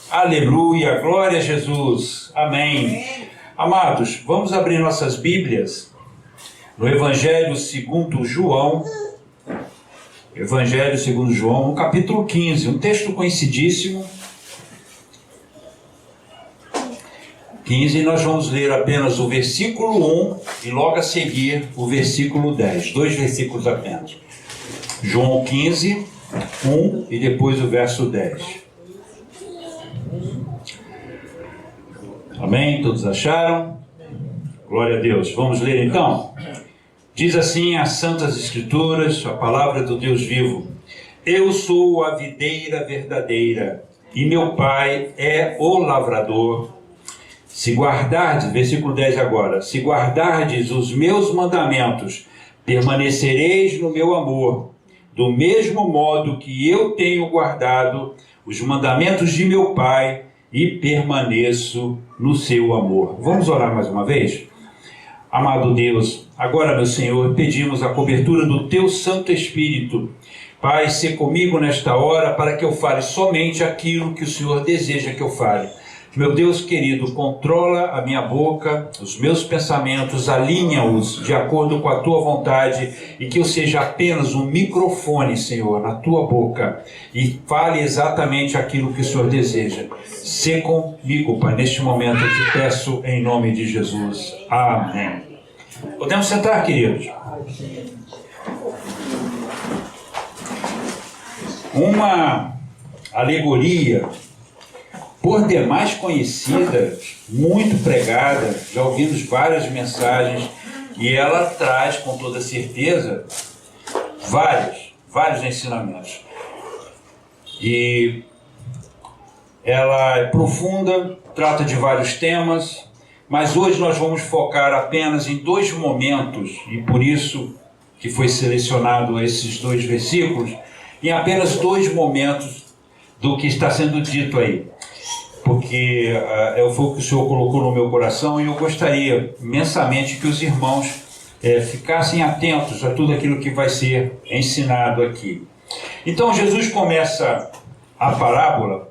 Aleluia, glória a Jesus, amém. Amados, vamos abrir nossas Bíblias no Evangelho segundo João, no capítulo 15, um texto conhecidíssimo. 15, e nós vamos ler apenas o versículo 1 e logo a seguir o versículo 10, 2 versículos apenas. João 15, 1 e depois o verso 10. Amém? Todos acharam? Glória a Deus. Vamos ler então? Diz assim as Santas Escrituras, a palavra do Deus vivo: Eu sou a videira verdadeira, e meu Pai é o lavrador. Se guardardes, versículo 10 agora, se guardardes os meus mandamentos, permanecereis no meu amor, do mesmo modo que eu tenho guardado os mandamentos de meu Pai e permaneço no seu amor. Vamos orar mais uma vez? Amado Deus, agora, meu Senhor, pedimos a cobertura do Teu Santo Espírito. Pai, se comigo nesta hora para que eu fale somente aquilo que o Senhor deseja que eu fale. Meu Deus querido, controla a minha boca, os meus pensamentos, alinha-os de acordo com a Tua vontade e que eu seja apenas um microfone, Senhor, na Tua boca e fale exatamente aquilo que o Senhor deseja. Se comigo, Pai, neste momento eu te peço em nome de Jesus. Amém. Podemos sentar, queridos? Uma alegoria por demais conhecida, muito pregada, já ouvimos várias mensagens, e ela traz com toda certeza vários ensinamentos. E ela é profunda, trata de vários temas, mas hoje nós vamos focar apenas em dois momentos, e por isso que foi selecionado esses dois versículos, em apenas dois momentos do que está sendo dito aí. Porque foi o que o Senhor colocou no meu coração e eu gostaria imensamente que os irmãos ficassem atentos a tudo aquilo que vai ser ensinado aqui. Então Jesus começa a parábola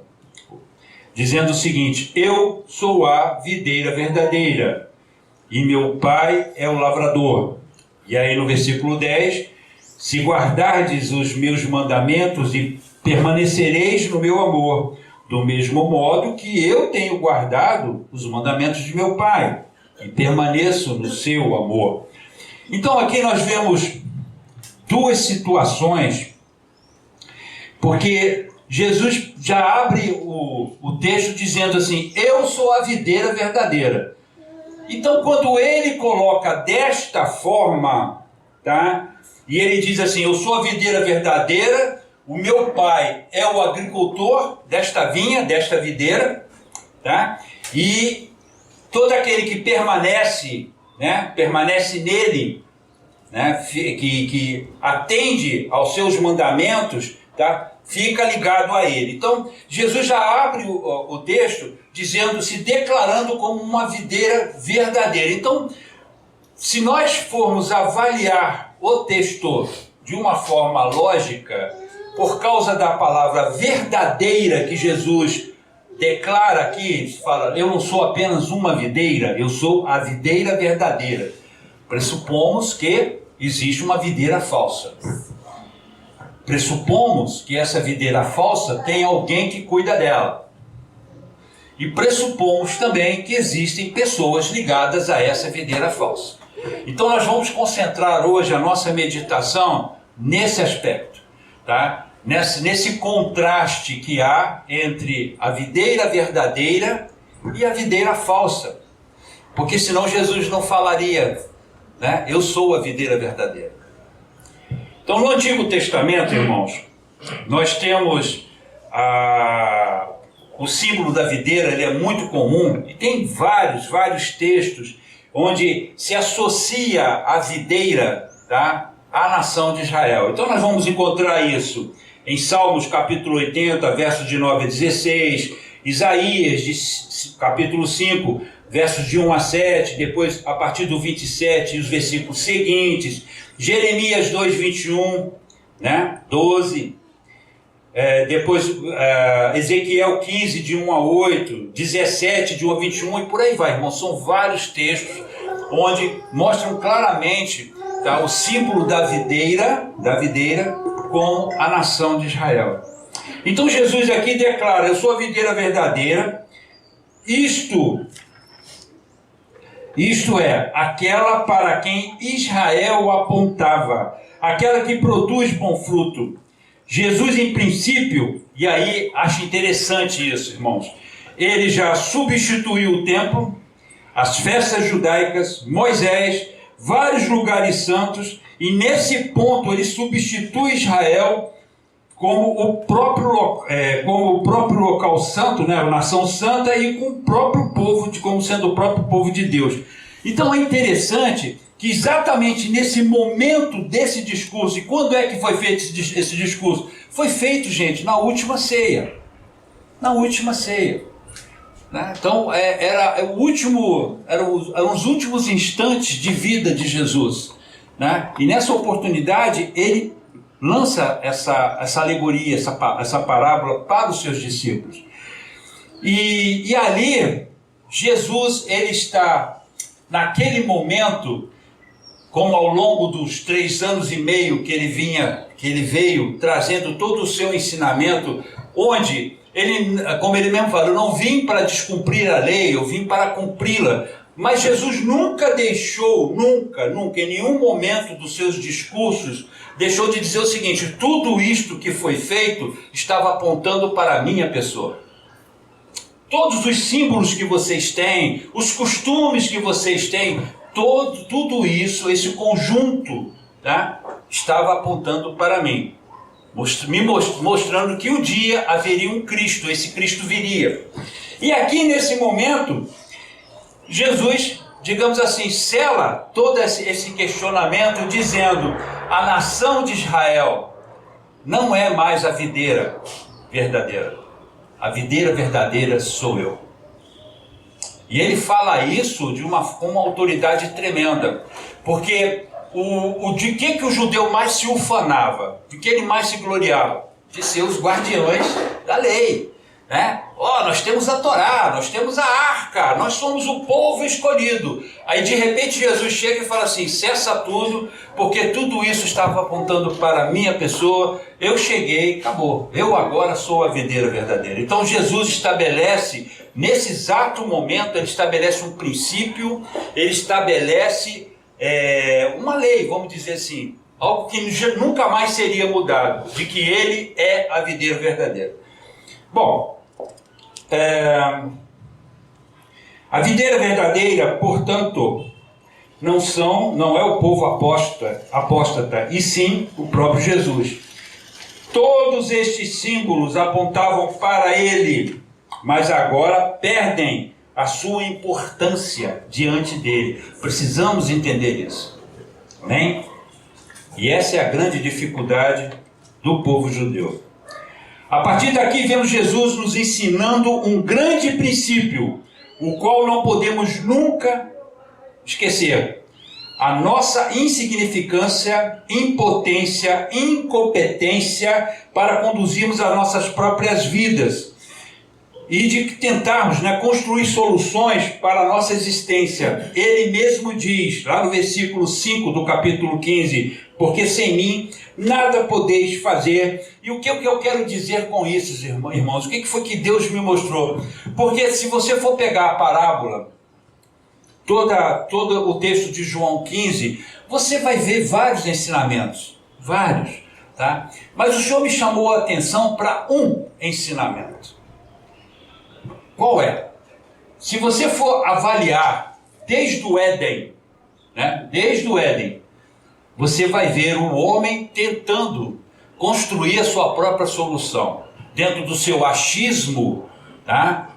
dizendo o seguinte: Eu sou a videira verdadeira e meu Pai é o lavrador. E aí no versículo 10, se guardardes os meus mandamentos e permanecereis no meu amor, do mesmo modo que eu tenho guardado os mandamentos de meu Pai e permaneço no seu amor. Então aqui nós vemos duas situações, porque Jesus já abre o texto dizendo assim: eu sou a videira verdadeira. Então quando ele coloca desta forma, tá? E ele diz assim: eu sou a videira verdadeira, o meu Pai é o agricultor desta vinha, desta videira, tá? E todo aquele que permanece, né, permanece nele, né, que atende aos seus mandamentos, tá, fica ligado a ele. Então, Jesus já abre o texto dizendo, se declarando como uma videira verdadeira. Então, se nós formos avaliar o texto de uma forma lógica, por causa da palavra verdadeira que Jesus declara aqui, fala, eu não sou apenas uma videira, eu sou a videira verdadeira. Pressupomos que existe uma videira falsa. Pressupomos que essa videira falsa tem alguém que cuida dela. E pressupomos também que existem pessoas ligadas a essa videira falsa. Então nós vamos concentrar hoje a nossa meditação nesse aspecto, tá? Nesse contraste que há entre a videira verdadeira e a videira falsa. Porque senão Jesus não falaria, né? Eu sou a videira verdadeira. Então no Antigo Testamento, irmãos, nós temos o símbolo da videira, ele é muito comum, e tem vários textos onde se associa a videira, tá, à nação de Israel. Então nós vamos encontrar isso em Salmos capítulo 80, versos de 9 a 16, Isaías capítulo 5, versos de 1 a 7, depois a partir do 27 e os versículos seguintes, Jeremias 2, 21, né, 12, depois Ezequiel 15, de 1 a 8, 17, de 1 a 21, e por aí vai, irmão. São vários textos onde mostram claramente, tá, o símbolo da videira com a nação de Israel. Então Jesus aqui declara: eu sou a videira verdadeira, isto é, aquela para quem Israel apontava, aquela que produz bom fruto. Jesus, em princípio, e aí acho interessante isso, irmãos, ele já substituiu o templo, as festas judaicas, Moisés, vários lugares santos, e nesse ponto ele substitui Israel como o próprio local santo, né, a nação santa, e com o próprio povo, como sendo o próprio povo de Deus. Então é interessante que exatamente nesse momento desse discurso, e quando é que foi feito esse discurso? Foi feito, gente, na última ceia. Na última ceia. Né? Então eram os últimos instantes de vida de Jesus. Né? E nessa oportunidade ele lança essa alegoria, essa parábola para os seus discípulos. E ali, Jesus, ele está, naquele momento, como ao longo dos 3 anos e meio que ele veio trazendo todo o seu ensinamento, onde ele, como ele mesmo fala, eu não vim para descumprir a lei, eu vim para cumpri-la. Mas Jesus nunca deixou, nunca, em nenhum momento dos seus discursos, deixou de dizer o seguinte: tudo isto que foi feito estava apontando para a minha pessoa. Todos os símbolos que vocês têm, os costumes que vocês têm, tudo isso, esse conjunto, tá, estava apontando para mim. Mostrando que um dia haveria um Cristo, esse Cristo viria. E aqui nesse momento, Jesus, digamos assim, sela todo esse questionamento dizendo: a nação de Israel não é mais a videira verdadeira. A videira verdadeira sou eu. E ele fala isso com uma autoridade tremenda, porque de que o judeu mais se ufanava, de que ele mais se gloriava? De ser os guardiões da lei. Né? Nós temos a Torá, nós temos a arca, nós somos o povo escolhido. Aí de repente Jesus chega e fala assim: cessa tudo, porque tudo isso estava apontando para a minha pessoa. Eu cheguei, acabou, eu agora sou a videira verdadeira. Então Jesus estabelece, nesse exato momento, ele estabelece um princípio, ele estabelece uma lei, vamos dizer assim, algo que nunca mais seria mudado, de que ele é a videira verdadeira. Bom, a videira verdadeira, portanto, não é o povo apóstata, e sim o próprio Jesus. Todos estes símbolos apontavam para ele, mas agora perdem a sua importância diante dele. Precisamos entender isso. Amém? E essa é a grande dificuldade do povo judeu. A partir daqui vemos Jesus nos ensinando um grande princípio, o qual não podemos nunca esquecer: a nossa insignificância, impotência, incompetência para conduzirmos as nossas próprias vidas e de tentarmos, construir soluções para a nossa existência. Ele mesmo diz, lá no versículo 5 do capítulo 15, porque sem mim nada podeis fazer. E o que eu quero dizer com isso, irmãos? O que foi que Deus me mostrou? Porque se você for pegar a parábola, todo o texto de João 15, você vai ver vários ensinamentos, vários, tá? Mas o Senhor me chamou a atenção para um ensinamento. Qual é? Se você for avaliar desde o Éden, desde o Éden, você vai ver o homem tentando construir a sua própria solução, dentro do seu achismo, tá?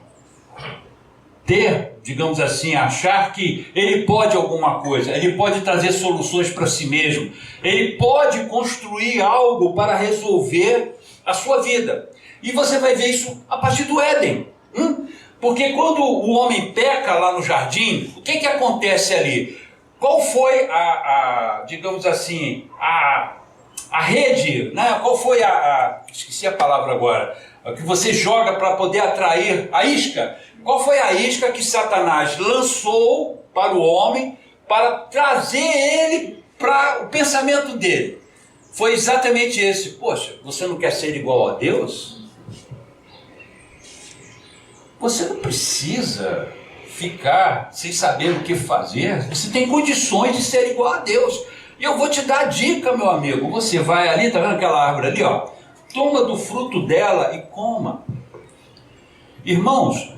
Digamos assim, achar que ele pode alguma coisa, ele pode trazer soluções para si mesmo, ele pode construir algo para resolver a sua vida. E você vai ver isso a partir do Éden. Porque quando o homem peca lá no jardim, o que acontece ali? Qual foi digamos assim, a A rede, né? Qual foi esqueci a palavra agora, a que você joga para poder atrair, a isca. Qual foi a isca que Satanás lançou para o homem para trazer ele para o pensamento dele? Foi exatamente esse. Poxa, você não quer ser igual a Deus? Você não precisa ficar sem saber o que fazer. Você tem condições de ser igual a Deus. E eu vou te dar a dica, meu amigo. Você vai ali, tá vendo aquela árvore ali, ó? Toma do fruto dela e coma. Irmãos,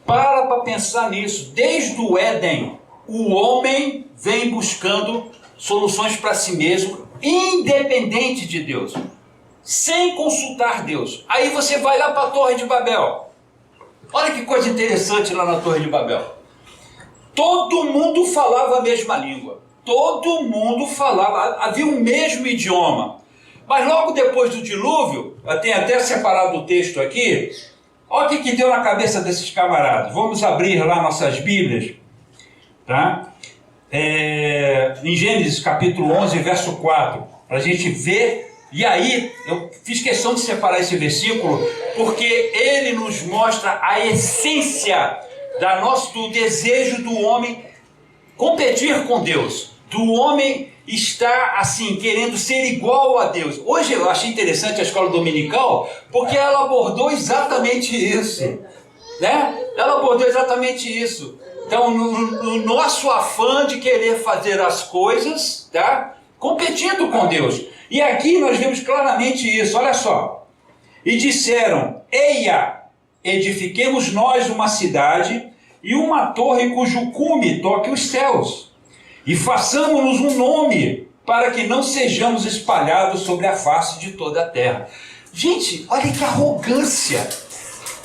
para pensar nisso. Desde o Éden, o homem vem buscando soluções para si mesmo, independente de Deus, sem consultar Deus. Aí você vai lá para a Torre de Babel. Olha que coisa interessante lá na Torre de Babel. Todo mundo falava a mesma língua. Todo mundo falava, havia o mesmo idioma. Mas logo depois do dilúvio, eu tenho até separado o texto aqui, olha o que deu na cabeça desses camaradas. Vamos abrir lá nossas Bíblias, tá? Em Gênesis capítulo 11, verso 4, para a gente ver. E aí, eu fiz questão de separar esse versículo, porque ele nos mostra a essência do desejo do homem competir com Deus, do homem estar assim, querendo ser igual a Deus. Hoje eu achei interessante a escola dominical, porque ela abordou exatamente isso, né? Ela abordou exatamente isso. Então, no nosso afã de querer fazer as coisas, tá? Competindo com Deus. E aqui nós vemos claramente isso, olha só. E disseram: eia, edifiquemos nós uma cidade e uma torre cujo cume toque os céus, e façamos-nos um nome, para que não sejamos espalhados sobre a face de toda a terra. Gente, olha que arrogância.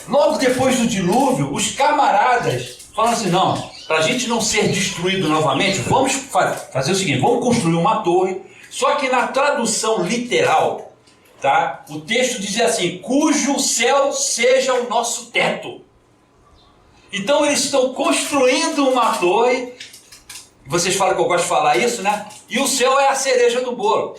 Logo depois do dilúvio, os camaradas falam assim: não, para a gente não ser destruído novamente, vamos fazer o seguinte, vamos construir uma torre. Só que na tradução literal, tá? O texto diz assim: cujo céu seja o nosso teto. Então eles estão construindo uma torre. Vocês falam que eu gosto de falar isso, né? E o céu é a cereja do bolo.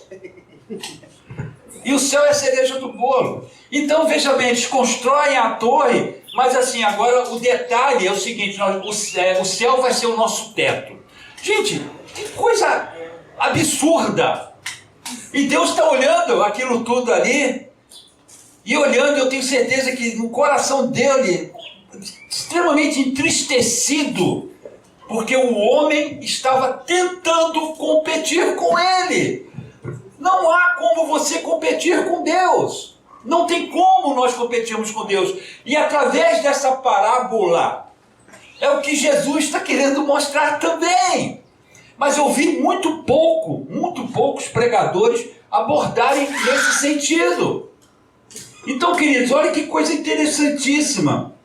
E o céu é a cereja do bolo. Então, veja bem, eles constroem a torre, mas assim, agora o detalhe é o seguinte: o céu vai ser o nosso teto. Gente, que coisa absurda. E Deus está olhando aquilo tudo ali, e olhando, eu tenho certeza que no coração dele, extremamente entristecido, porque o homem estava tentando competir com ele. Não há como você competir com Deus. Não tem como nós competirmos com Deus. E através dessa parábola, é o que Jesus está querendo mostrar também. Mas eu vi muito poucos pregadores abordarem nesse sentido. Então, queridos, olha que coisa interessantíssima.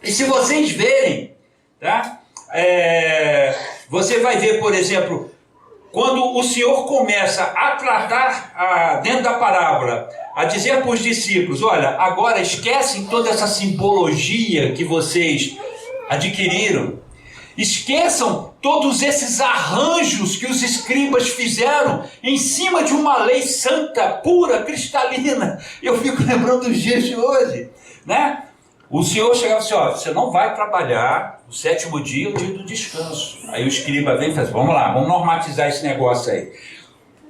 E se vocês verem, tá? Você vai ver, por exemplo, quando o Senhor começa a tratar dentro da parábola, a dizer para os discípulos: olha, agora esquecem toda essa simbologia que vocês adquiriram. Esqueçam todos esses arranjos que os escribas fizeram em cima de uma lei santa, pura, cristalina. Eu fico lembrando dos dias de hoje, né? O Senhor chegava assim: ó, você não vai trabalhar, o sétimo dia é o dia do descanso. Aí o escriba vem e fala: vamos lá, vamos normatizar esse negócio aí.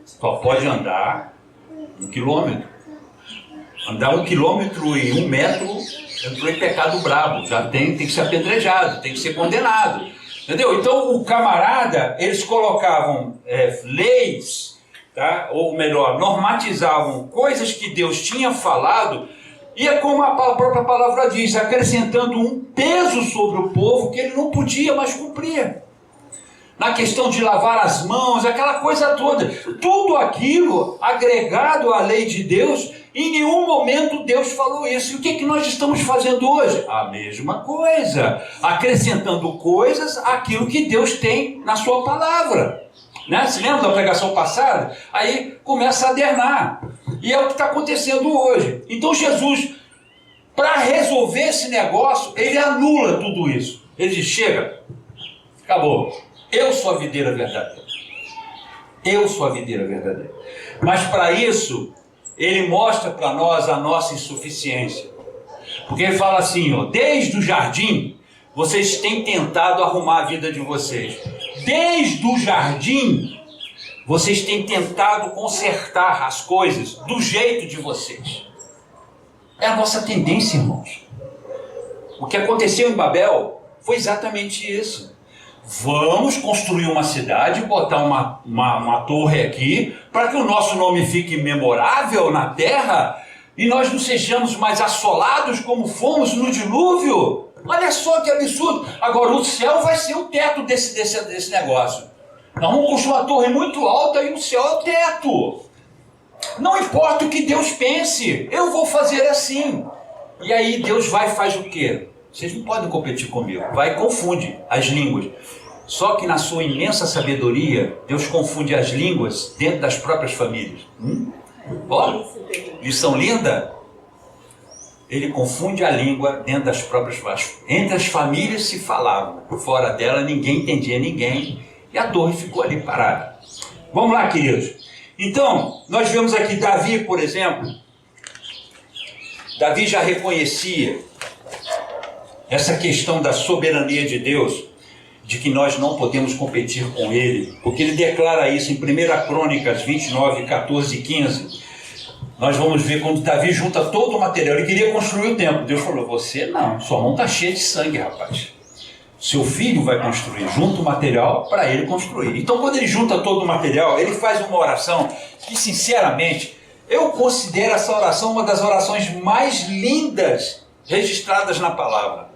Só pode andar 1 quilômetro. Andar 1 quilômetro e 1 metro, entrou em pecado brabo. Já tem que ser apedrejado, tem que ser condenado. Entendeu? Então o camarada, eles colocavam leis, tá? Ou melhor, normatizavam coisas que Deus tinha falado, e é como a própria palavra diz, acrescentando um peso sobre o povo que ele não podia mais cumprir. Na questão de lavar as mãos, aquela coisa toda. Tudo aquilo agregado à lei de Deus, em nenhum momento Deus falou isso. E o que nós estamos fazendo hoje? A mesma coisa. Acrescentando coisas àquilo que Deus tem na sua palavra. Né? Se lembra da pregação passada? Aí começa a adernar. E é o que está acontecendo hoje. Então Jesus, para resolver esse negócio, ele anula tudo isso. Ele diz: chega, acabou. Eu sou a videira verdadeira. Eu sou a videira verdadeira. Mas para isso, ele mostra para nós a nossa insuficiência. Porque ele fala assim, ó, desde o jardim, vocês têm tentado arrumar a vida de vocês. Desde o jardim, vocês têm tentado consertar as coisas do jeito de vocês. É a nossa tendência, irmãos. O que aconteceu em Babel foi exatamente isso. Vamos construir uma cidade, botar uma torre aqui, para que o nosso nome fique memorável na terra, e nós não sejamos mais assolados como fomos no dilúvio. Olha só que absurdo. Agora o céu vai ser o teto desse negócio. Nós vamos construir uma torre muito alta e o céu é o teto. Não importa o que Deus pense, eu vou fazer assim. E aí Deus vai e faz o quê? Vocês não podem competir comigo. Vai e confunde as línguas. Só que na sua imensa sabedoria, Deus confunde as línguas dentro das próprias famílias. Ó, lição linda. Ele confunde a língua dentro das próprias famílias. Entre as famílias se falavam. Fora dela ninguém entendia ninguém. E a torre ficou ali parada. Vamos lá, queridos. Então, nós vemos aqui Davi, por exemplo. Davi já reconhecia essa questão da soberania de Deus, de que nós não podemos competir com ele, porque ele declara isso em 1 Crônicas 29, 14 e 15. Nós vamos ver quando Davi junta todo o material. Ele queria construir o templo. Deus falou, você não, sua mão está cheia de sangue, rapaz. Seu filho vai construir, junta o material para ele construir. Então, quando ele junta todo o material, ele faz uma oração que, sinceramente, eu considero essa oração uma das orações mais lindas registradas na palavra.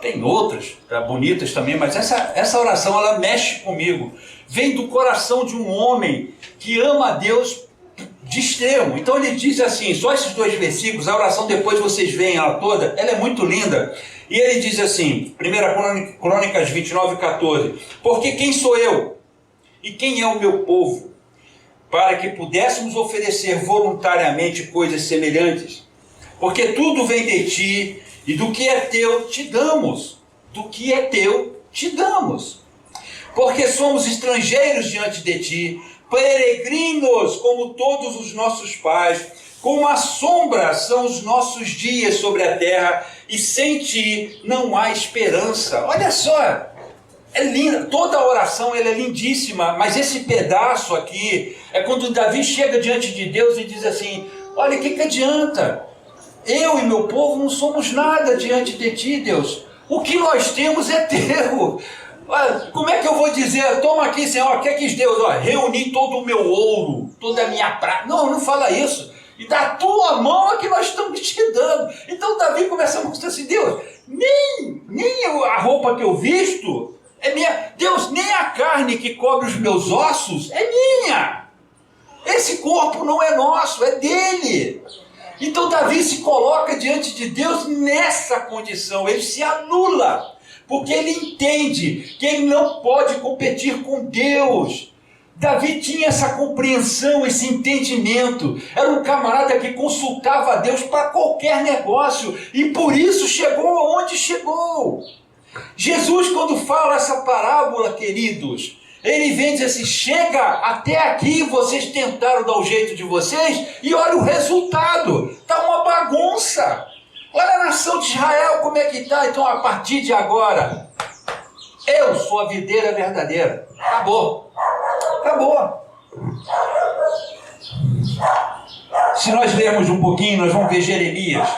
Tem outras, bonitas também, mas essa oração, ela mexe comigo. Vem do coração de um homem que ama a Deus de extremo. Então ele diz assim, só esses 2 versículos, a oração depois vocês veem ela toda, ela é muito linda. E ele diz assim, 1 Crônicas 29, 14, porque quem sou eu e quem é o meu povo, para que pudéssemos oferecer voluntariamente coisas semelhantes? Porque tudo vem de ti, e do que é teu te damos. Do que é teu te damos. Porque somos estrangeiros diante de ti, peregrinos como todos os nossos pais, como a sombra são os nossos dias sobre a terra, e sem ti não há esperança. Olha só, é linda, toda a oração ela é lindíssima, mas esse pedaço aqui é quando Davi chega diante de Deus e diz assim, olha, o que adianta? Eu e meu povo não somos nada diante de ti, Deus. O que nós temos é teu. Como é que eu vou dizer, toma aqui, Senhor, o que diz Deus? Reuni todo o meu ouro, toda a minha prata. Não fala isso. E da tua mão é que nós estamos te dando. Então Davi começa a mostrar assim, Deus, nem a roupa que eu visto é minha. Deus, nem a carne que cobre os meus ossos é minha. Esse corpo não é nosso, é dele. Então Davi se coloca diante de Deus nessa condição, ele se anula, porque ele entende que ele não pode competir com Deus. Davi tinha essa compreensão, esse entendimento, era um camarada que consultava a Deus para qualquer negócio, e por isso chegou aonde chegou. Jesus, quando fala essa parábola, queridos, ele vem dizer assim, chega, até aqui vocês tentaram dar o jeito de vocês, e olha o resultado, está uma bagunça. Olha a nação de Israel como é que está. Então a partir de agora, eu sou a videira verdadeira. Acabou. Se nós lermos um pouquinho, nós vamos ver Jeremias.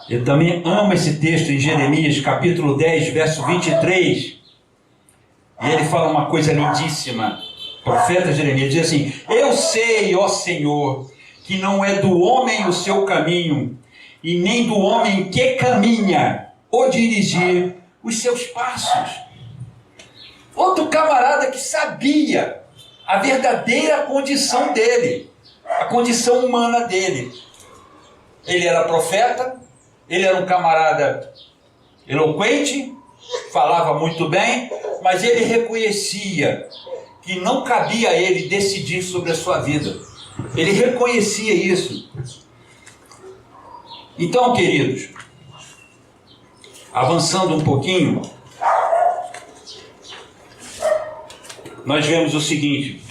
Eu também amo esse texto em Jeremias, capítulo 10, verso 23. E ele fala uma coisa lindíssima. O profeta Jeremias diz assim, eu sei, ó Senhor, que não é do homem o seu caminho, e nem do homem que caminha, ou dirigir os seus passos. Outro camarada que sabia a verdadeira condição dele, a condição humana dele. Ele era profeta, ele era um camarada eloquente, falava muito bem, mas ele reconhecia que não cabia a ele decidir sobre a sua vida. Ele reconhecia isso. Então, queridos, avançando um pouquinho, nós vemos o seguinte,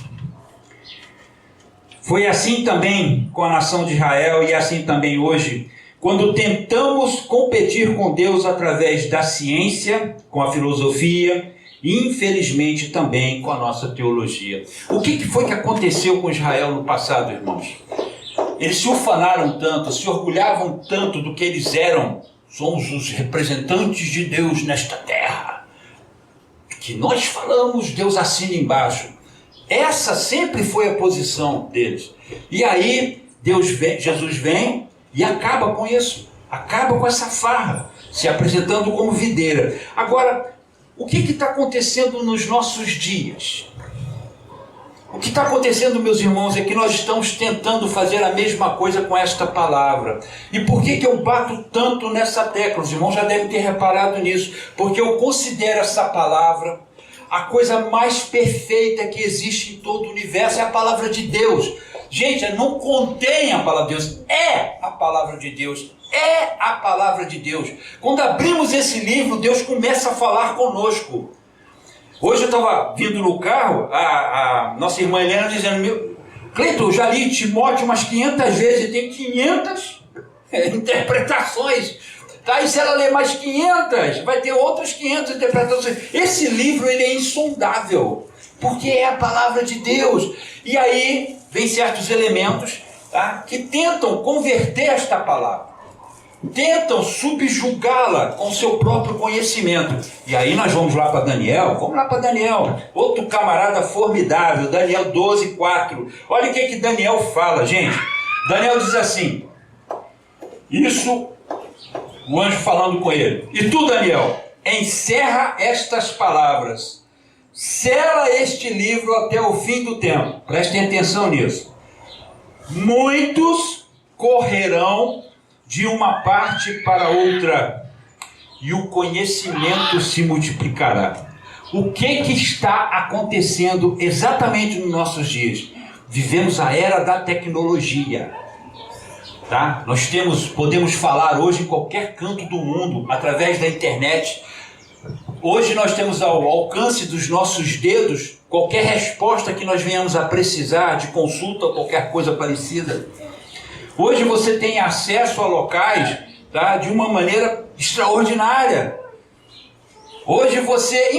Foi assim também com a nação de Israel e assim também hoje, quando tentamos competir com Deus através da ciência, com a filosofia e infelizmente também com a nossa teologia. O que foi que aconteceu com Israel no passado, irmãos? Eles se ufanaram tanto, se orgulhavam tanto do que eles eram. Somos os representantes de Deus nesta terra. Que nós falamos, Deus assina embaixo. Essa sempre foi a posição deles. E aí, Jesus vem e acaba com isso. Acaba com essa farra, se apresentando como videira. Agora, o que está acontecendo nos nossos dias? O que está acontecendo, meus irmãos, é que nós estamos tentando fazer a mesma coisa com esta palavra. E por que eu bato tanto nessa tecla? Os irmãos já devem ter reparado nisso. Porque eu considero essa palavra a coisa mais perfeita que existe em todo o universo. É a palavra de Deus. Gente, não contém a palavra de Deus, é a palavra de Deus. É a palavra de Deus. Quando abrimos esse livro, Deus começa a falar conosco. Hoje eu estava vindo no carro, a nossa irmã Helena dizendo: Cleiton, eu já li Timóteo umas 500 vezes e tem 500 interpretações. Tá? E se ela ler mais 500, vai ter outras 500 interpretações. Esse livro ele é insondável, porque é a palavra de Deus. E aí vem certos elementos, tá, que tentam converter esta palavra. Tentam subjugá-la com seu próprio conhecimento. E aí nós vamos lá para Daniel. Vamos lá para Daniel. Outro camarada formidável. Daniel 12:4. Olha o que Daniel fala, gente. Daniel diz assim. Isso, o anjo falando com ele. E tu, Daniel, encerra estas palavras. Sela este livro até o fim do tempo. Prestem atenção nisso. Muitos correrão de uma parte para outra, e o conhecimento se multiplicará. O que está acontecendo exatamente nos nossos dias? Vivemos a era da tecnologia. Tá? Nós podemos falar hoje em qualquer canto do mundo, através da internet. Hoje nós temos ao alcance dos nossos dedos qualquer resposta que nós venhamos a precisar, de consulta ou qualquer coisa parecida. Hoje você tem acesso a locais, tá, de uma maneira extraordinária. Hoje você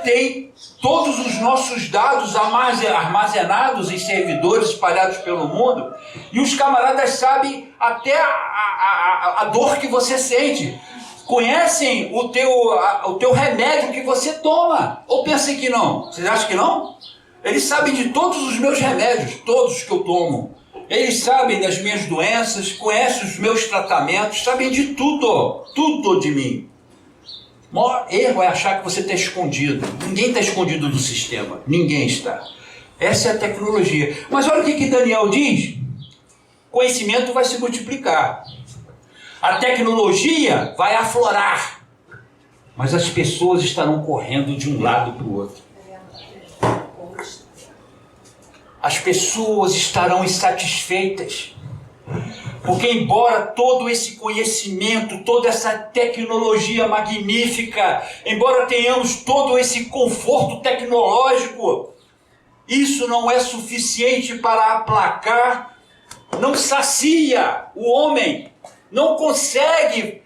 tem todos os nossos dados armazenados em servidores espalhados pelo mundo, e os camaradas sabem até a dor que você sente. Conhecem o teu remédio que você toma. Ou pensem que não? Vocês acham que não? Eles sabem de todos os meus remédios, todos que eu tomo. Eles sabem das minhas doenças, conhecem os meus tratamentos, sabem de tudo, tudo de mim. O maior erro é achar que você está escondido. Ninguém está escondido do sistema, ninguém está. Essa é a tecnologia. Mas olha o que Daniel diz: conhecimento vai se multiplicar, a tecnologia vai aflorar, mas as pessoas estarão correndo de um lado para o outro. As pessoas estarão insatisfeitas, porque embora todo esse conhecimento, toda essa tecnologia magnífica, embora tenhamos todo esse conforto tecnológico, isso não é suficiente para aplacar, não sacia o homem, não consegue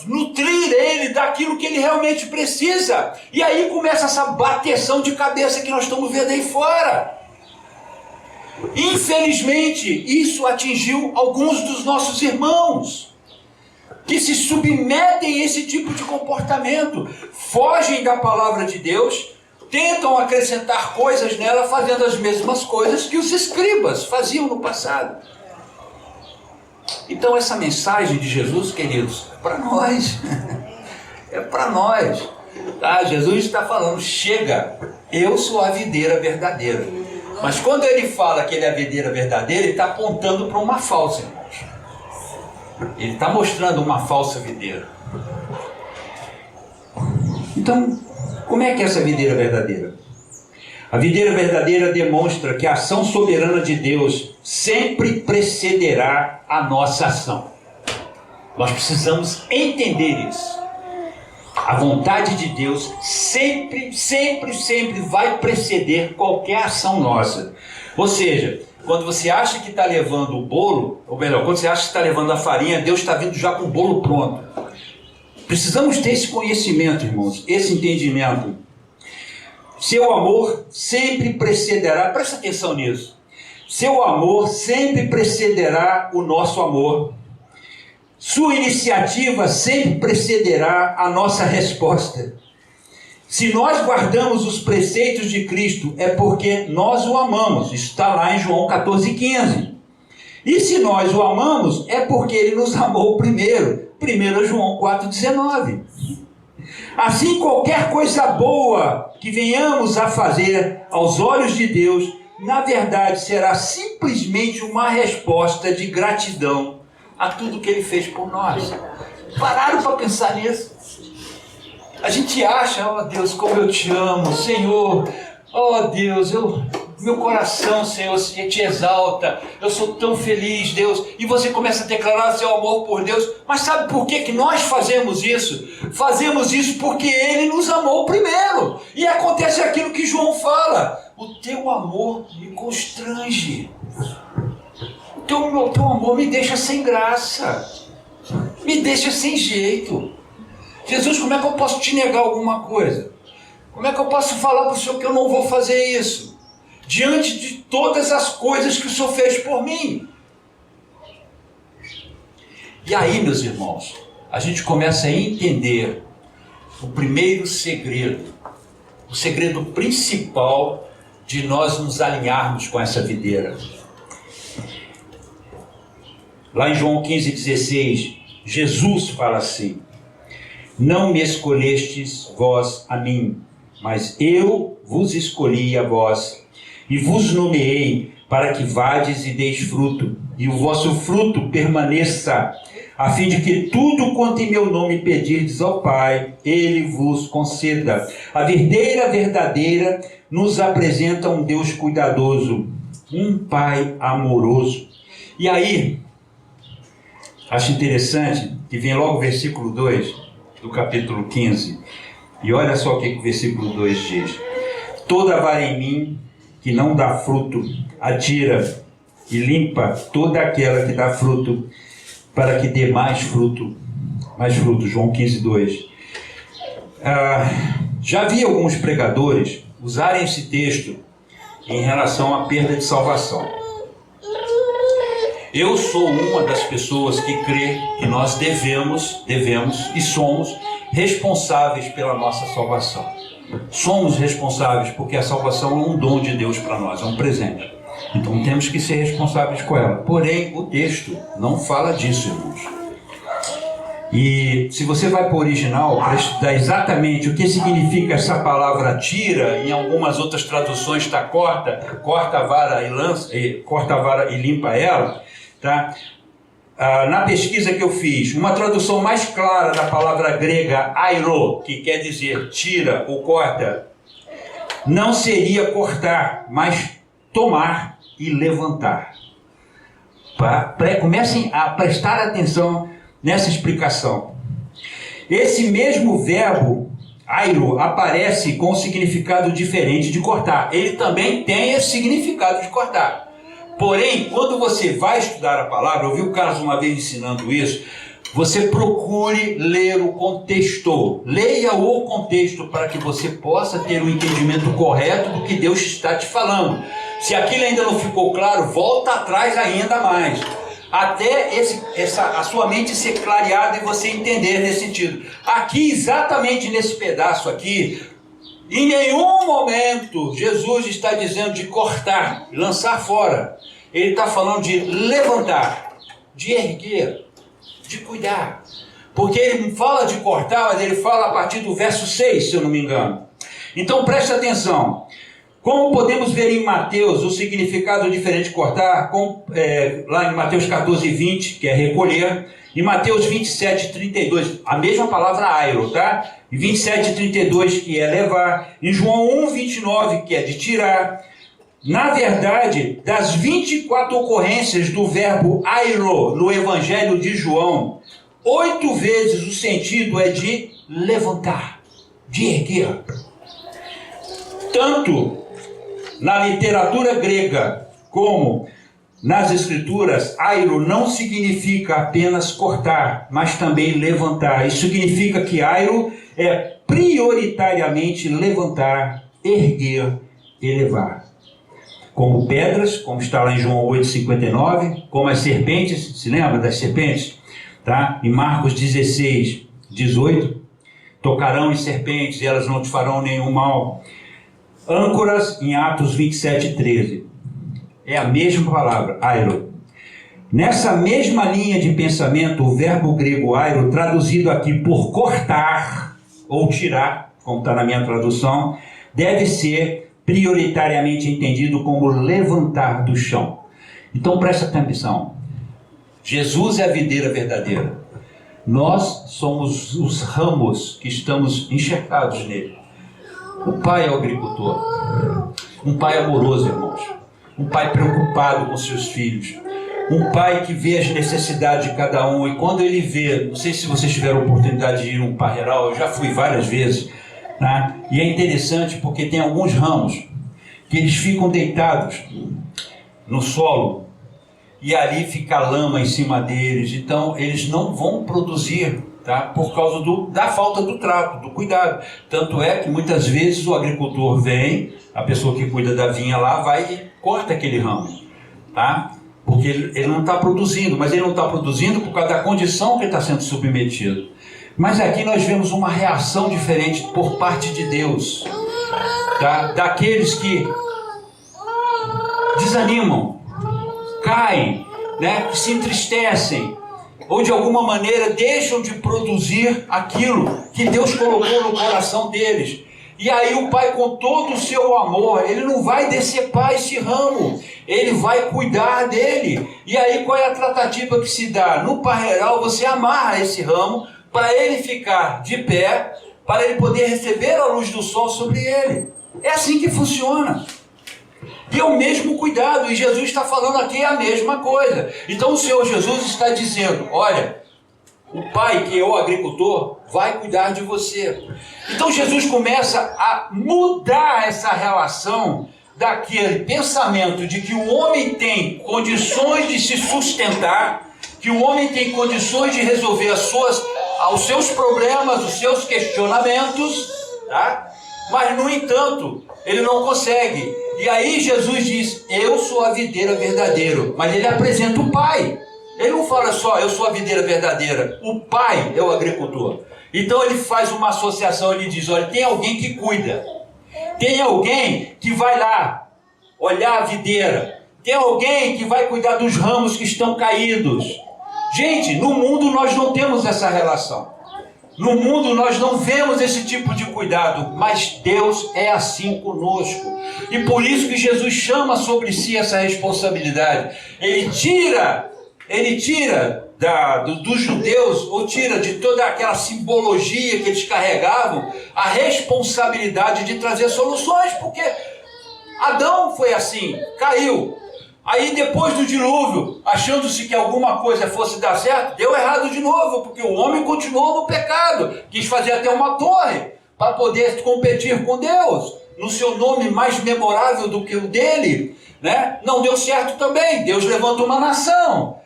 nutrir ele daquilo que ele realmente precisa. E aí começa essa bateção de cabeça que nós estamos vendo aí fora. Infelizmente, isso atingiu alguns dos nossos irmãos, que se submetem a esse tipo de comportamento, fogem da palavra de Deus, tentam acrescentar coisas nela, fazendo as mesmas coisas que os escribas faziam no passado. Então essa mensagem de Jesus, queridos, é para nós. É para nós. Tá? Jesus está falando: chega, eu sou a videira verdadeira. Mas quando ele fala que ele é a videira verdadeira, ele está apontando para uma falsa, irmãos. Ele está mostrando uma falsa videira. Então, como é que é essa videira verdadeira? A videira verdadeira demonstra que a ação soberana de Deus sempre precederá a nossa ação. Nós precisamos entender isso. A vontade de Deus sempre vai preceder qualquer ação nossa. Ou seja, quando você acha que está levando o bolo, ou melhor, quando você acha que está levando a farinha, Deus está vindo já com o bolo pronto. Precisamos ter esse conhecimento, irmãos, esse entendimento. Seu amor sempre precederá, presta atenção nisso, seu amor sempre precederá o nosso amor. Sua iniciativa sempre precederá a nossa resposta. Se nós guardamos os preceitos de Cristo, é porque nós o amamos. Isso está lá em João 14,15. E se nós o amamos, é porque ele nos amou primeiro. 1 João 4,19. Assim, qualquer coisa boa que venhamos a fazer aos olhos de Deus, na verdade, será simplesmente uma resposta de gratidão a tudo que ele fez por nós. Pararam para pensar nisso? A gente acha, ó Deus, como eu te amo, Senhor, ó Deus, meu coração, Senhor, te exalta, eu sou tão feliz, Deus, e você começa a declarar seu amor por Deus, mas sabe por que nós fazemos isso? Fazemos isso porque Ele nos amou primeiro, e acontece aquilo que João fala, o teu amor me constrange, o teu amor me deixa sem graça, me deixa sem jeito. Jesus, como é que eu posso te negar alguma coisa? Como é que eu posso falar para o Senhor que eu não vou fazer isso? Diante de todas as coisas que o Senhor fez por mim. E aí, meus irmãos, a gente começa a entender o primeiro segredo, o segredo principal de nós nos alinharmos com essa videira. Lá em João 15,16, Jesus fala assim: não me escolhestes vós a mim, mas eu vos escolhi a vós, e vos nomeei para que vades e deis fruto, e o vosso fruto permaneça, a fim de que tudo quanto em meu nome pedirdes ao Pai, Ele vos conceda. A videira verdadeira nos apresenta um Deus cuidadoso, um Pai amoroso. E aí, acho interessante que vem logo o versículo 2, do capítulo 15, e olha só o que o versículo 2 diz: toda vara em mim que não dá fruto, atira e limpa toda aquela que dá fruto, para que dê mais fruto. João 15:2. Já vi alguns pregadores usarem esse texto em relação à perda de salvação. Eu sou uma das pessoas que crê que nós devemos e somos responsáveis pela nossa salvação. Somos responsáveis porque a salvação é um dom de Deus para nós, é um presente. Então temos que ser responsáveis com ela. Porém, o texto não fala disso, irmãos. E se você vai para o original, para estudar exatamente o que significa essa palavra tira, em algumas outras traduções está corta a vara e limpa ela. Tá? Na pesquisa que eu fiz, uma tradução mais clara da palavra grega airo, que quer dizer tira ou corta, não seria cortar, mas tomar e levantar. Comecem a prestar atenção nessa explicação. Esse mesmo verbo airo aparece com um significado diferente de cortar. Ele também tem esse significado de cortar. Porém, quando você vai estudar a palavra, eu vi o Carlos uma vez ensinando isso, você procure ler o contexto. Leia o contexto para que você possa ter um entendimento correto do que Deus está te falando. Se aquilo ainda não ficou claro, volta atrás ainda mais. Até a sua mente ser clareada e você entender nesse sentido. Aqui, exatamente nesse pedaço aqui, em nenhum momento Jesus está dizendo de cortar, lançar fora. Ele está falando de levantar, de erguer, de cuidar. Porque ele fala de cortar, mas ele fala a partir do verso 6, se eu não me engano. Então preste atenção. Como podemos ver em Mateus o significado diferente de cortar, lá em Mateus 14:20, que é recolher, em Mateus 27:32, a mesma palavra airo, tá? Em 27:32, que é levar, em João 1:29, que é de tirar. Na verdade, das 24 ocorrências do verbo airo no Evangelho de João, 8 vezes o sentido é de levantar, de erguer. Tanto na literatura grega como nas Escrituras, airo não significa apenas cortar, mas também levantar. Isso significa que airo é prioritariamente levantar, erguer, elevar. Como pedras, como está lá em João 8,59, como as serpentes, se lembra das serpentes? Tá? Em Marcos 16:18, tocarão em serpentes e elas não te farão nenhum mal. Âncoras em Atos 27:13. É a mesma palavra, airo. Nessa mesma linha de pensamento, o verbo grego airo, traduzido aqui por cortar ou tirar, como está na minha tradução, deve ser prioritariamente entendido como levantar do chão. Então presta atenção. Jesus é a videira verdadeira. Nós somos os ramos que estamos enxertados nele. O pai é o agricultor. Um pai amoroso, irmãos. Um pai preocupado com seus filhos. Um pai que vê as necessidades de cada um. E quando ele vê, não sei se vocês tiveram a oportunidade de ir num parreiral, eu já fui várias vezes, né? E é interessante porque tem alguns ramos que eles ficam deitados no solo e ali fica lama em cima deles. Então eles não vão produzir, tá? Por causa da falta do trato, do cuidado. Tanto é que muitas vezes o agricultor vem, a pessoa que cuida da vinha lá vai e corta aquele ramo, tá? Porque ele não está produzindo, mas ele não está produzindo por causa da condição que ele está sendo submetido. Mas aqui nós vemos uma reação diferente por parte de Deus, tá? Daqueles que desanimam, caem, né? Que se entristecem, ou de alguma maneira deixam de produzir aquilo que Deus colocou no coração deles. E aí o pai, com todo o seu amor, ele não vai decepar esse ramo, ele vai cuidar dele. E aí qual é a tratativa que se dá? No parreiral você amarra esse ramo para ele ficar de pé, para ele poder receber a luz do sol sobre ele. É assim que funciona. E é o mesmo cuidado, e Jesus está falando aqui a mesma coisa. Então o Senhor Jesus está dizendo, olha, o pai, que é o agricultor, vai cuidar de você. Então Jesus começa a mudar essa relação daquele pensamento de que o homem tem condições de se sustentar, que o homem tem condições de resolver os seus problemas, os seus questionamentos, tá? Mas no entanto, ele não consegue. E aí Jesus diz, eu sou a videira verdadeira, mas ele apresenta o pai. Ele não fala só, eu sou a videira verdadeira, o pai é o agricultor. Então ele faz uma associação, ele diz, olha, tem alguém que cuida, tem alguém que vai lá olhar a videira, tem alguém que vai cuidar dos ramos que estão caídos. Gente, no mundo nós não temos essa relação. No mundo nós não vemos esse tipo de cuidado, mas Deus é assim conosco. E por isso que Jesus chama sobre si essa responsabilidade. Ele tira dos judeus, ou tira de toda aquela simbologia que eles carregavam, a responsabilidade de trazer soluções, porque Adão foi assim, caiu. Aí depois do dilúvio, achando-se que alguma coisa fosse dar certo, deu errado de novo, porque o homem continuou no pecado, quis fazer até uma torre para poder competir com Deus, no seu nome mais memorável do que o dele, né? Não deu certo também. Deus levanta uma nação,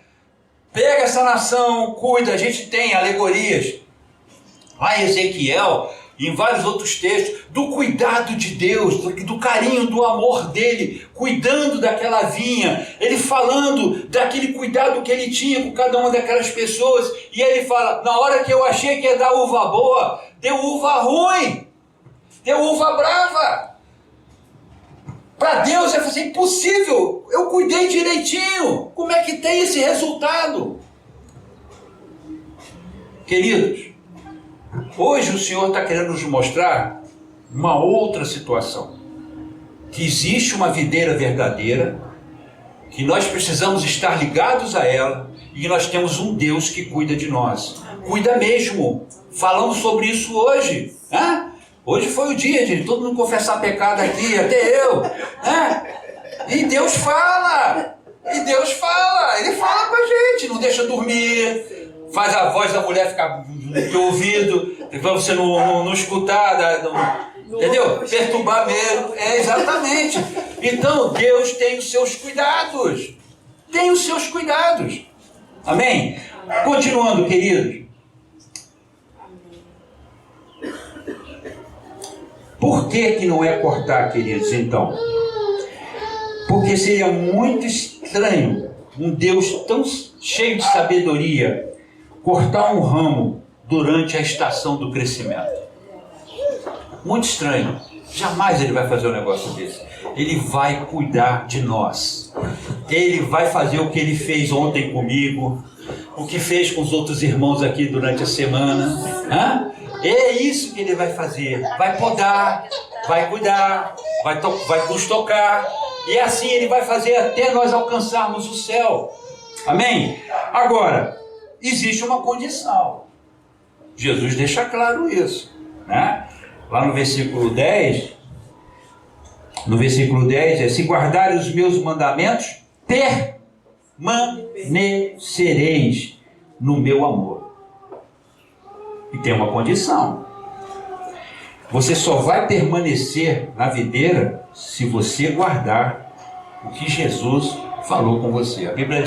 pega essa nação, cuida. A gente tem alegorias lá em Ezequiel, em vários outros textos, do cuidado de Deus, do carinho, do amor dele, cuidando daquela vinha, ele falando daquele cuidado que ele tinha com cada uma daquelas pessoas. E ele fala, na hora que eu achei que ia dar uva boa, deu uva ruim, deu uva brava. Para Deus é assim, impossível, eu cuidei direitinho, como é que tem esse resultado? Queridos, hoje o Senhor está querendo nos mostrar uma outra situação, que existe uma videira verdadeira, que nós precisamos estar ligados a ela, e que nós temos um Deus que cuida de nós, cuida mesmo. Falamos sobre isso hoje, né? Hoje foi o dia de todo mundo confessar pecado aqui, até eu, né? E Deus fala, ele fala com a gente, não deixa dormir, faz a voz da mulher ficar no teu ouvido, para você não escutar Entendeu? Perturbar mesmo. Exatamente. Então, Deus tem os seus cuidados. Tem os seus cuidados. Amém? Continuando, queridos. Por que não é cortar, queridos, então? Porque seria muito estranho um Deus tão cheio de sabedoria cortar um ramo durante a estação do crescimento. Muito estranho. Jamais ele vai fazer um negócio desse. Ele vai cuidar de nós. Ele vai fazer o que ele fez ontem comigo, o que fez com os outros irmãos aqui durante a semana. É isso que ele vai fazer. Vai podar, vai cuidar, vai nos tocar. E assim ele vai fazer até nós alcançarmos o céu. Amém? Agora, existe uma condição. Jesus deixa claro isso, né? Lá no versículo 10, se guardarem os meus mandamentos, permanecereis no meu amor. E tem uma condição. Você só vai permanecer na videira se você guardar o que Jesus falou com você. A Bíblia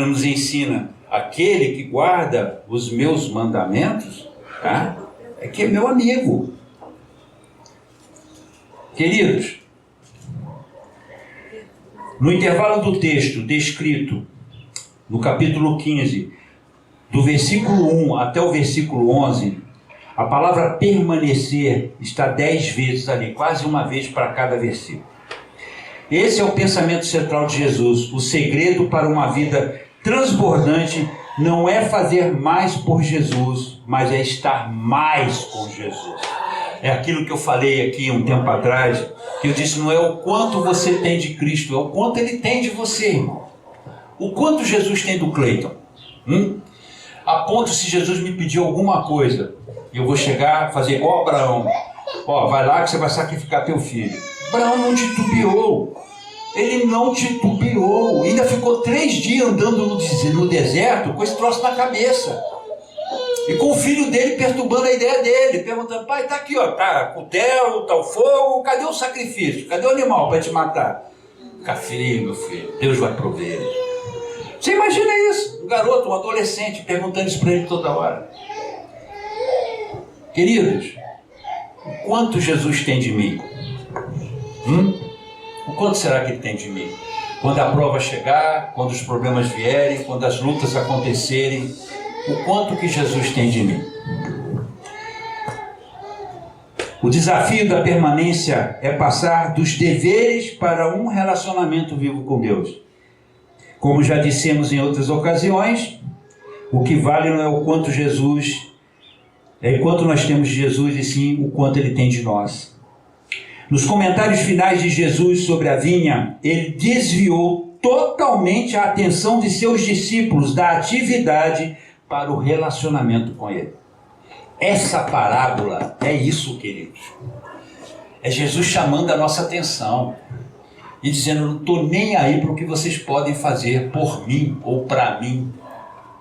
nos ensina, aquele que guarda os meus mandamentos, tá? É que é meu amigo. Queridos, no intervalo do texto descrito no capítulo 15, do versículo 1 até o versículo 11, a palavra permanecer está 10 vezes ali, quase uma vez para cada versículo. Esse é o pensamento central de Jesus. O segredo para uma vida transbordante não é fazer mais por Jesus, mas é estar mais com Jesus. É aquilo que eu falei aqui um tempo atrás, que eu disse, não é o quanto você tem de Cristo, é o quanto Ele tem de você, irmão. O quanto Jesus tem do Cleiton. A ponto, se Jesus me pedir alguma coisa, eu vou chegar, fazer igual Abraão. Vai lá que você vai sacrificar teu filho. Abraão não titubeou. Ele não titubeou. Ainda ficou 3 dias andando no deserto com esse troço na cabeça. E com o filho dele perturbando a ideia dele, perguntando, pai, tá aqui, ó, tá o cutelo, tá o fogo, cadê o sacrifício? Cadê o animal para te matar? Fica frio, meu filho, Deus vai prover. Você imagina isso? Um garoto, um adolescente, perguntando isso para ele toda hora. Queridos, o quanto Jesus tem de mim? O quanto será que Ele tem de mim? Quando a prova chegar, quando os problemas vierem, quando as lutas acontecerem, o quanto que Jesus tem de mim? O desafio da permanência é passar dos deveres para um relacionamento vivo com Deus. Como já dissemos em outras ocasiões, o que vale não é o quanto quanto nós temos de Jesus, e sim o quanto Ele tem de nós. Nos comentários finais de Jesus sobre a vinha, Ele desviou totalmente a atenção de seus discípulos da atividade para o relacionamento com Ele. Essa parábola é isso, queridos. É Jesus chamando a nossa atenção e dizendo, não estou nem aí para o que vocês podem fazer por mim ou para mim.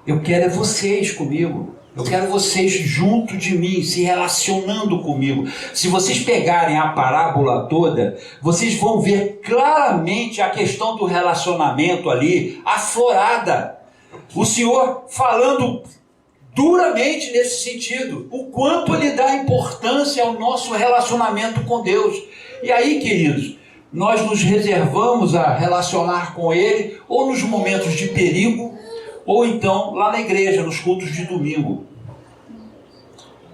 Eu quero é vocês comigo. Eu quero vocês junto de mim, se relacionando comigo. Se vocês pegarem a parábola toda, vocês vão ver claramente a questão do relacionamento ali aflorada. O Senhor falando duramente nesse sentido, o quanto Ele dá importância ao nosso relacionamento com Deus. E aí, queridos, nós nos reservamos a relacionar com Ele ou nos momentos de perigo, ou então lá na igreja, nos cultos de domingo.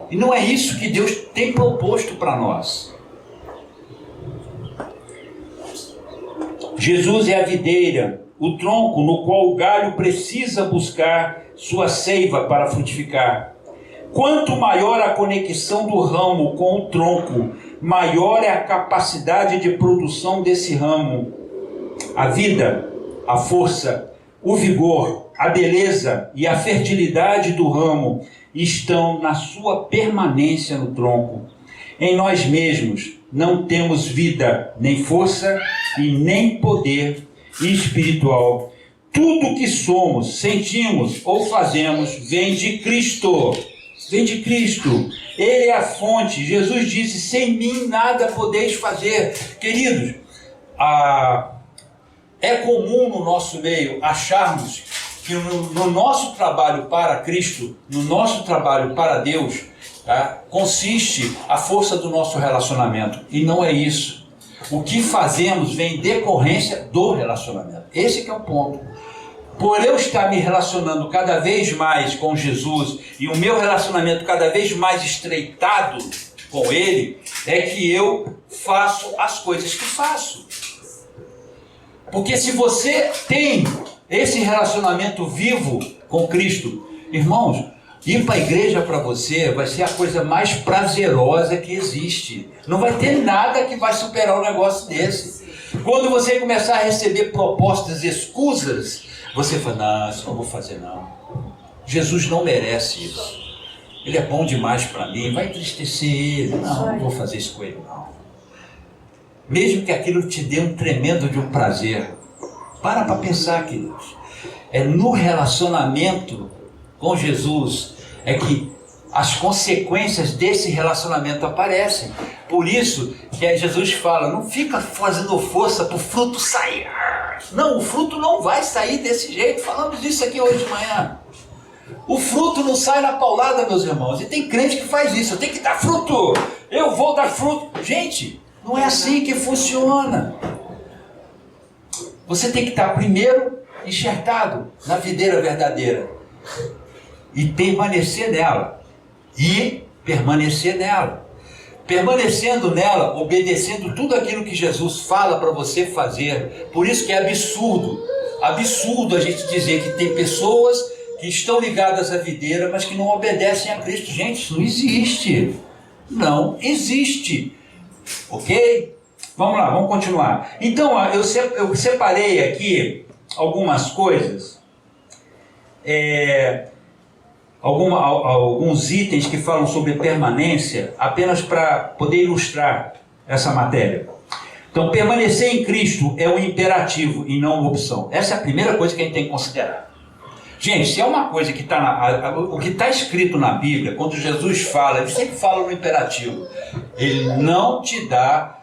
E não é isso que Deus tem proposto para nós. Jesus é a videira, o tronco no qual o galho precisa buscar sua seiva para frutificar. Quanto maior a conexão do ramo com o tronco, maior é a capacidade de produção desse ramo. A vida, a força, o vigor, a beleza e a fertilidade do ramo estão na sua permanência no tronco. Em nós mesmos não temos vida, nem força e nem poder espiritual. Tudo que somos, sentimos ou fazemos vem de Cristo. Vem de Cristo. Ele é a fonte. Jesus disse, sem mim nada podeis fazer. Queridos, é comum no nosso meio acharmos que no nosso trabalho para Cristo, no nosso trabalho para Deus, tá, consiste a força do nosso relacionamento. E não é isso. O que fazemos vem em decorrência do relacionamento. Esse que é o ponto. Por eu estar me relacionando cada vez mais com Jesus e o meu relacionamento cada vez mais estreitado com Ele, é que eu faço as coisas que faço. Porque se você tem esse relacionamento vivo com Cristo, irmãos, ir para a igreja para você vai ser a coisa mais prazerosa que existe. Não vai ter nada que vai superar um negócio desse. Quando você começar a receber propostas escusas, você fala, não, isso não vou fazer não. Jesus não merece isso. Ele é bom demais para mim, vai entristecer ele. Não vou fazer isso com ele não. Mesmo que aquilo te dê um tremendo de um prazer. Para pensar, queridos. É no relacionamento com Jesus é que as consequências desse relacionamento aparecem. Por isso que Jesus fala, não fica fazendo força para o fruto sair. Não, o fruto não vai sair desse jeito. Falamos disso aqui hoje de manhã. O fruto não sai na paulada, meus irmãos. E tem crente que faz isso. Eu tenho que dar fruto. Eu vou dar fruto. Gente, não é assim que funciona. Você tem que estar primeiro enxertado na videira verdadeira. E permanecer nela. Permanecendo nela, obedecendo tudo aquilo que Jesus fala para você fazer. Por isso que é absurdo a gente dizer que tem pessoas que estão ligadas à videira, mas que não obedecem a Cristo. Gente, isso não existe. Não existe. Ok? Vamos lá, vamos continuar. Então, eu separei aqui algumas coisas. Alguns itens que falam sobre permanência, apenas para poder ilustrar essa matéria. Então, permanecer em Cristo é um imperativo e não uma opção. Essa é a primeira coisa que a gente tem que considerar. Gente, se é uma coisa que está o que está escrito na Bíblia, quando Jesus fala, ele sempre fala no imperativo. Ele não te dá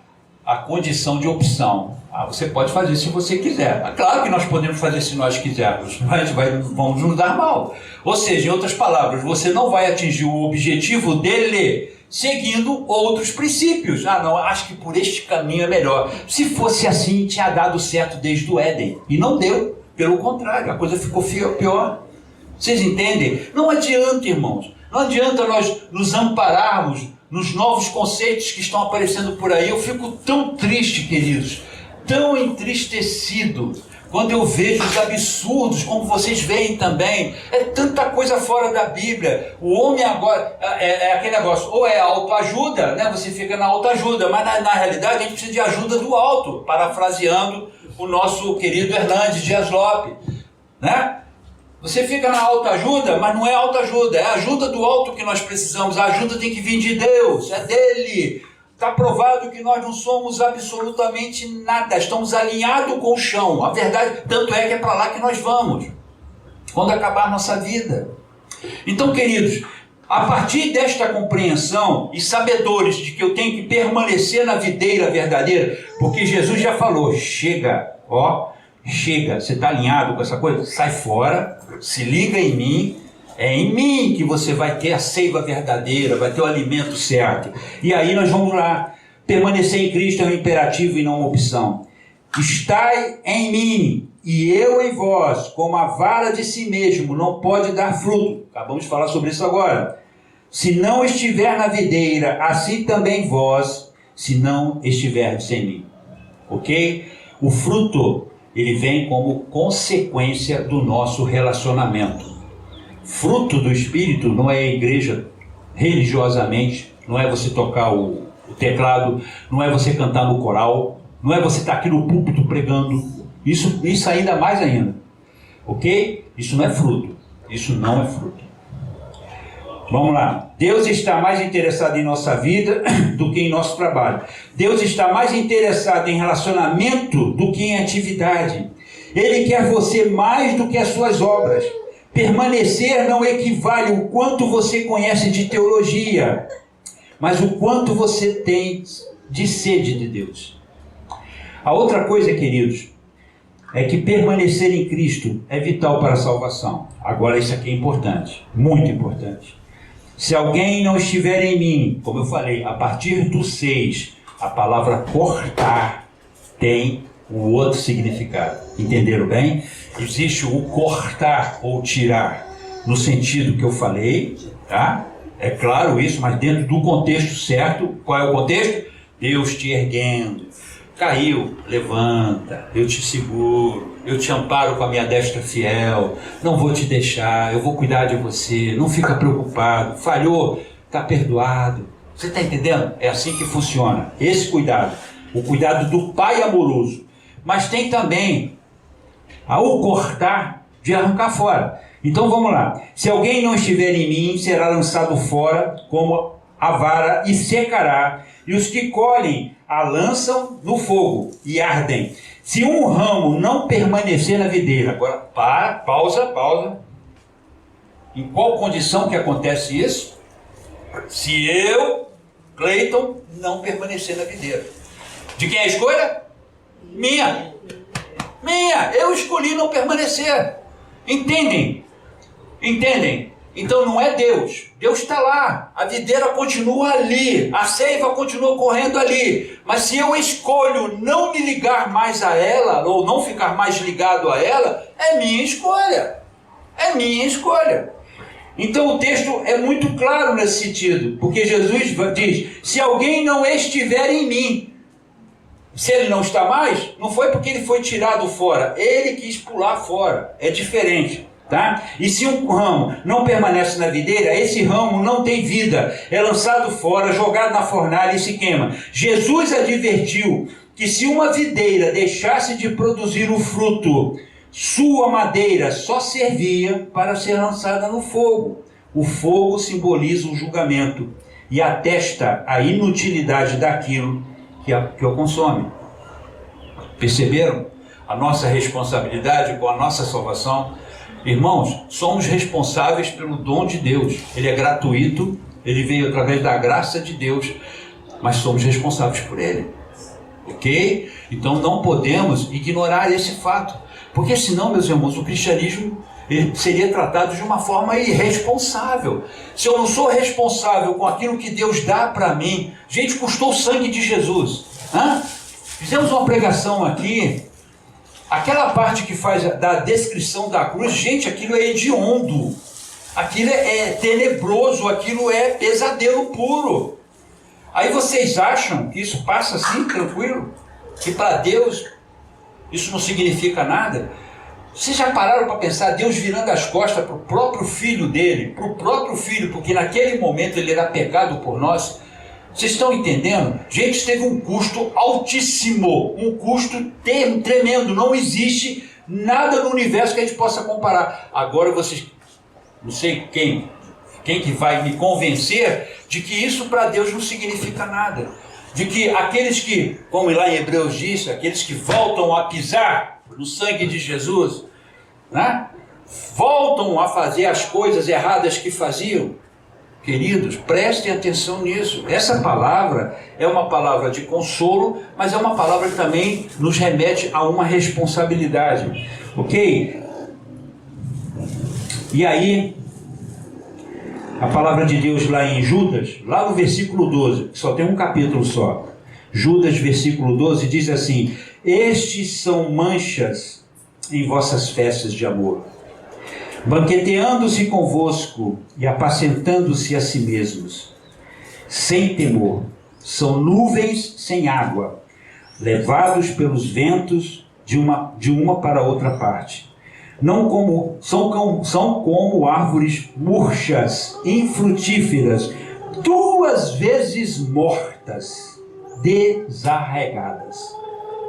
a condição de opção. Você pode fazer se você quiser. Claro que nós podemos fazer se nós quisermos, mas vamos nos dar mal. Ou seja, em outras palavras, você não vai atingir o objetivo dele seguindo outros princípios. Não, acho que por este caminho é melhor. Se fosse assim, tinha dado certo desde o Éden. E não deu. Pelo contrário, a coisa ficou pior. Vocês entendem? Não adianta, irmãos. Não adianta nós nos ampararmos nos novos conceitos que estão aparecendo por aí. Eu fico tão triste, queridos, tão entristecido, quando eu vejo os absurdos, como vocês veem também. É tanta coisa fora da Bíblia. O homem agora, é aquele negócio, ou é autoajuda, né? Você fica na autoajuda, mas na realidade a gente precisa de ajuda do alto, parafraseando o nosso querido Hernandes Dias Lopes, né? Você fica na autoajuda, mas não é autoajuda, é a ajuda do alto que nós precisamos. A ajuda tem que vir de Deus, é dele. Está provado que nós não somos absolutamente nada, estamos alinhados com o chão. A verdade, tanto é que é para lá que nós vamos, quando acabar a nossa vida. Então, queridos, a partir desta compreensão e sabedores de que eu tenho que permanecer na videira verdadeira, porque Jesus já falou, chega, chega, você está alinhado com essa coisa? Sai fora, se liga em mim. É em mim que você vai ter a seiva verdadeira, vai ter o alimento certo. E aí nós vamos lá. Permanecer em Cristo é um imperativo e não uma opção. Estai em mim e eu em vós, como a vara de si mesmo não pode dar fruto. Acabamos de falar sobre isso agora. Se não estiver na videira, assim também vós, se não estiverdes em mim. Ok? O fruto, ele vem como consequência do nosso relacionamento. Fruto do Espírito não é a igreja religiosamente, não é você tocar o teclado, não é você cantar no coral, não é você estar aqui no púlpito pregando. Isso ainda mais ainda. Ok? Isso não é fruto. Isso não é fruto. Vamos lá. Deus está mais interessado em nossa vida do que em nosso trabalho. Deus está mais interessado em relacionamento do que em atividade. Ele quer você mais do que as suas obras. Permanecer não equivale o quanto você conhece de teologia, mas o quanto você tem de sede de Deus. A outra coisa, queridos, é que permanecer em Cristo é vital para a salvação. Agora, isso aqui é importante, muito importante. Se alguém não estiver em mim, como eu falei, a partir do 6, a palavra cortar tem um outro significado. Entenderam bem? Existe o cortar ou tirar, no sentido que eu falei, tá? É claro isso, mas dentro do contexto certo. Qual é o contexto? Deus te erguendo. Caiu, levanta, eu te seguro, eu te amparo com a minha destra fiel, não vou te deixar, eu vou cuidar de você, não fica preocupado, falhou, está perdoado. Você está entendendo? É assim que funciona, esse cuidado, o cuidado do pai amoroso. Mas tem também ao cortar, de arrancar fora. Então vamos lá, se alguém não estiver em mim, será lançado fora como a vara e secará, e os que colhem a lançam no fogo e ardem. Se um ramo não permanecer na videira, agora pausa. Em qual condição que acontece isso? Se eu, Cleiton, não permanecer na videira. De quem é a escolha? Minha. Eu escolhi não permanecer. Entendem? Então não é Deus. Deus está lá. A videira continua ali. A seiva continua correndo ali. Mas se eu escolho não me ligar mais a ela, ou não ficar mais ligado a ela, é minha escolha. Então o texto é muito claro nesse sentido. Porque Jesus diz, se alguém não estiver em mim, se ele não está mais, não foi porque ele foi tirado fora. Ele quis pular fora. É diferente. Tá? E se um ramo não permanece na videira, esse ramo não tem vida, é lançado fora, jogado na fornalha e se queima. Jesus advertiu que se uma videira deixasse de produzir o fruto, sua madeira só servia para ser lançada no fogo. O fogo simboliza o julgamento e atesta a inutilidade daquilo que o consome. Perceberam a nossa responsabilidade com a nossa salvação? Irmãos, somos responsáveis pelo dom de Deus. Ele é gratuito, ele veio através da graça de Deus, mas somos responsáveis por ele. Ok? Então não podemos ignorar esse fato, porque senão, meus irmãos, o cristianismo ele seria tratado de uma forma irresponsável. Se eu não sou responsável com aquilo que Deus dá para mim, gente, custou o sangue de Jesus. Fizemos uma pregação aqui. Aquela parte que faz da descrição da cruz, gente, aquilo é hediondo, aquilo é tenebroso, aquilo é pesadelo puro. Aí vocês acham que isso passa assim, tranquilo? Que para Deus isso não significa nada? Vocês já pararam para pensar Deus virando as costas para o próprio filho dele, porque naquele momento ele era pecado por nós? Vocês estão entendendo? Gente, teve um custo altíssimo, um custo tremendo. Não existe nada no universo que a gente possa comparar. Agora vocês, não sei quem que vai me convencer de que isso para Deus não significa nada. De que aqueles que, como lá em Hebreus diz, aqueles que voltam a pisar no sangue de Jesus, né? Voltam a fazer as coisas erradas que faziam. Queridos, prestem atenção nisso. Essa palavra é uma palavra de consolo, mas é uma palavra que também nos remete a uma responsabilidade. Ok? E aí, a palavra de Deus lá em Judas, lá no versículo 12, que só tem um capítulo só. Judas, versículo 12, diz assim: estes são manchas em vossas festas de amor, banqueteando-se convosco e apacentando-se a si mesmos, sem temor, são nuvens sem água, levados pelos ventos de uma para outra parte. São como árvores murchas, infrutíferas, 2 vezes mortas, desarraigadas.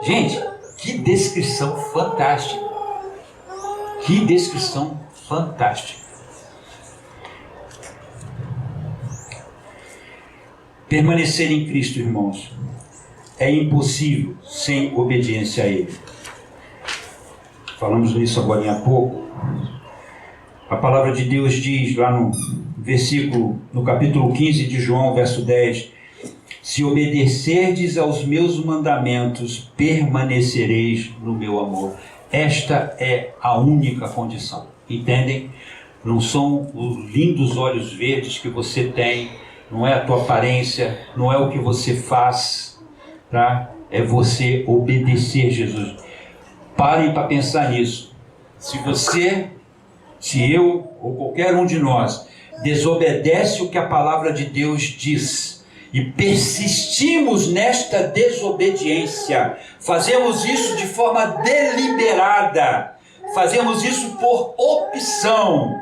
Gente, que descrição fantástica! Que descrição fantástica. Permanecer em Cristo, irmãos, é impossível sem obediência a Ele. Falamos nisso agora há pouco. A palavra de Deus diz lá no capítulo 15 de João, verso 10: se obedecerdes aos meus mandamentos, permanecereis no meu amor. Esta é a única condição. Entendem? Não são os lindos olhos verdes que você tem, não é a tua aparência, não é o que você faz, tá? É você obedecer Jesus. Parem para pensar nisso. Se eu ou qualquer um de nós desobedece o que a palavra de Deus diz e persistimos nesta desobediência, fazemos isso de forma deliberada, fazemos isso por opção,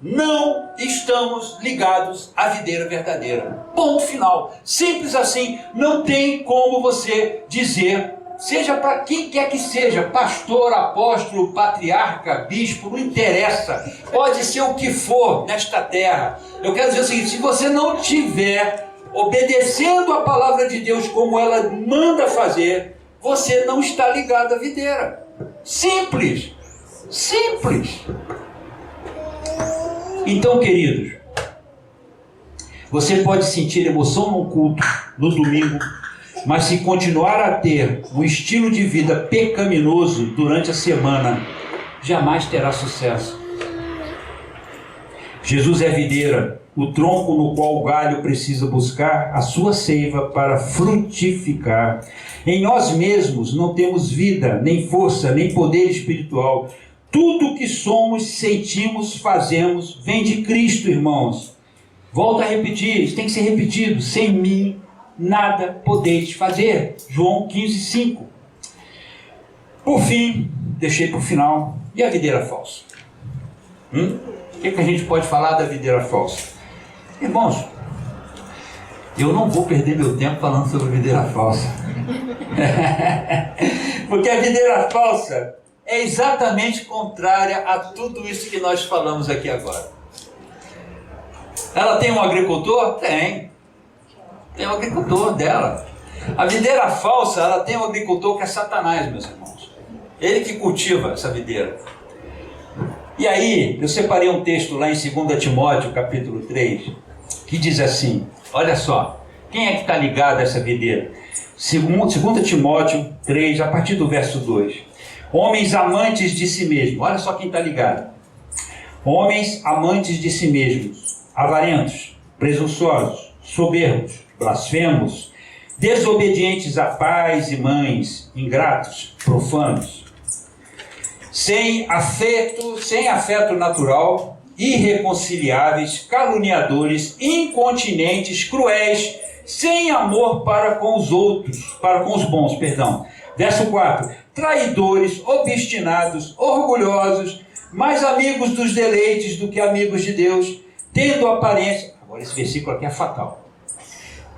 não estamos ligados à videira verdadeira. Ponto final. Simples assim. Não tem como você dizer, seja para quem quer que seja, pastor, apóstolo, patriarca, bispo, não interessa, pode ser o que for nesta terra. Eu quero dizer o seguinte: se você não tiver obedecendo a palavra de Deus como ela manda fazer, você não está ligado à videira. Simples. Simples. Então, queridos, você pode sentir emoção no culto, no domingo, mas se continuar a ter um estilo de vida pecaminoso durante a semana, jamais terá sucesso. Jesus é a videira, o tronco no qual o galho precisa buscar a sua seiva para frutificar. Em nós mesmos não temos vida, nem força, nem poder espiritual. Tudo o que somos, sentimos, fazemos, vem de Cristo, irmãos. Volto a repetir, isso tem que ser repetido. Sem mim, nada podeis fazer. João 15:5. Por fim, deixei para o final, e a videira falsa? O que a gente pode falar da videira falsa? Irmãos, eu não vou perder meu tempo falando sobre a videira falsa. Porque a videira falsa é exatamente contrária a tudo isso que nós falamos aqui agora. Ela tem um agricultor? Tem. Tem um agricultor dela. A videira falsa, ela tem um agricultor que é Satanás, meus irmãos. Ele que cultiva essa videira. E aí, eu separei um texto lá em 2 Timóteo, capítulo 3, que diz assim, olha só, quem é que está ligado a essa videira? 2 Timóteo 3, a partir do verso 2. Homens amantes de si mesmos, olha só quem está ligado. Homens amantes de si mesmos, avarentos, presunçosos, soberbos, blasfemos, desobedientes a pais e mães, ingratos, profanos, sem afeto natural, irreconciliáveis, caluniadores, incontinentes, cruéis, sem amor para com os outros, para com os bons, perdão. Verso 4, traidores, obstinados, orgulhosos, mais amigos dos deleites do que amigos de Deus, tendo aparência, agora esse versículo aqui é fatal,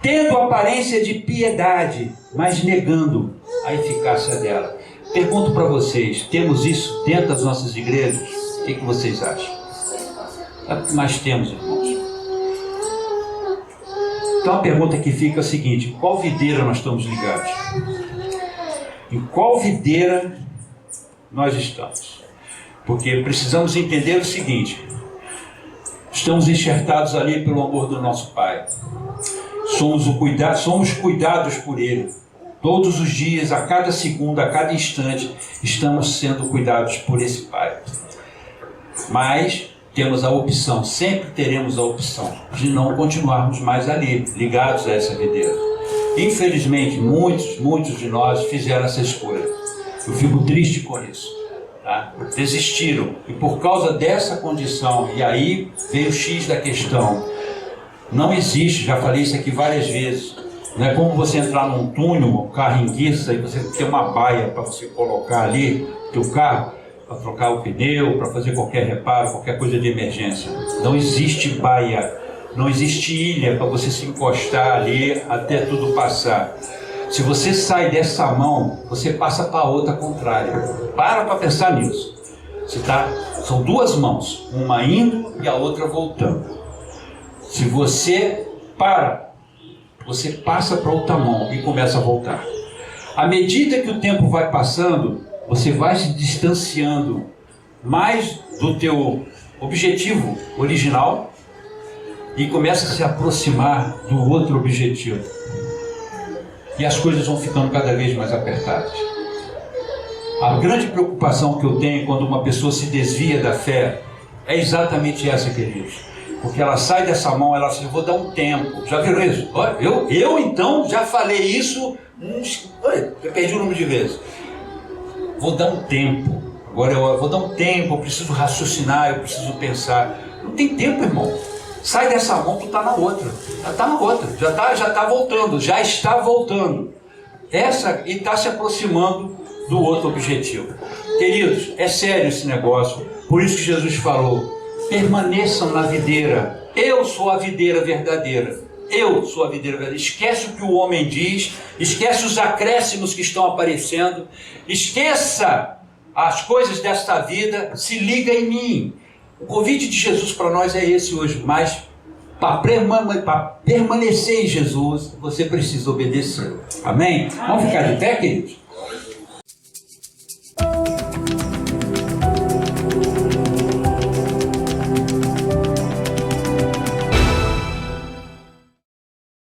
tendo aparência de piedade, mas negando a eficácia dela. Pergunto para vocês, temos isso dentro das nossas igrejas? O que vocês acham? É o que nós temos, irmãos. Então a pergunta que fica é a seguinte: em qual videira nós estamos ligados? Em qual videira nós estamos? Porque precisamos entender o seguinte: estamos enxertados ali pelo amor do nosso Pai. Somos cuidados por Ele. Todos os dias, a cada segundo, a cada instante, estamos sendo cuidados por esse Pai. Mas temos a opção, sempre teremos a opção de não continuarmos mais ali, ligados a essa videira. Infelizmente, muitos de nós fizeram essa escolha. Eu fico triste com isso. Tá? Desistiram. E por causa dessa condição, e aí veio o X da questão. Não existe, já falei isso aqui várias vezes. Não é como você entrar num túnel, o carro enguiça, e você tem uma baia para você colocar ali, teu carro, para trocar o pneu, para fazer qualquer reparo, qualquer coisa de emergência. Não existe baia, não existe ilha para você se encostar ali até tudo passar. Se você sai dessa mão, você passa para a outra contrária. Para pensar nisso. São duas mãos, uma indo e a outra voltando. Se você para, você passa para outra mão e começa a voltar. À medida que o tempo vai passando, você vai se distanciando mais do teu objetivo original e começa a se aproximar do outro objetivo. E as coisas vão ficando cada vez mais apertadas. A grande preocupação que eu tenho quando uma pessoa se desvia da fé é exatamente essa, queridos. Porque ela sai dessa mão, ela diz, eu vou dar um tempo. Já viram isso? Olha, eu então já falei isso, eu perdi o número de vezes. Vou dar um tempo. Agora eu vou dar um tempo, eu preciso raciocinar, eu preciso pensar. Não tem tempo, irmão. Sai dessa mão, tu está na outra. Já está na outra. Já está voltando. Já está voltando. E está se aproximando do outro objetivo. Queridos, é sério esse negócio. Por isso que Jesus falou, permaneçam na videira. Eu sou a videira verdadeira. Eu sou a videira verdadeira. Esquece o que o homem diz. Esquece os acréscimos que estão aparecendo. Esqueça as coisas desta vida. Se liga em mim. O convite de Jesus para nós é esse hoje. Mas para permanecer em Jesus, você precisa obedecer. Amém? Vamos ficar de pé, queridos?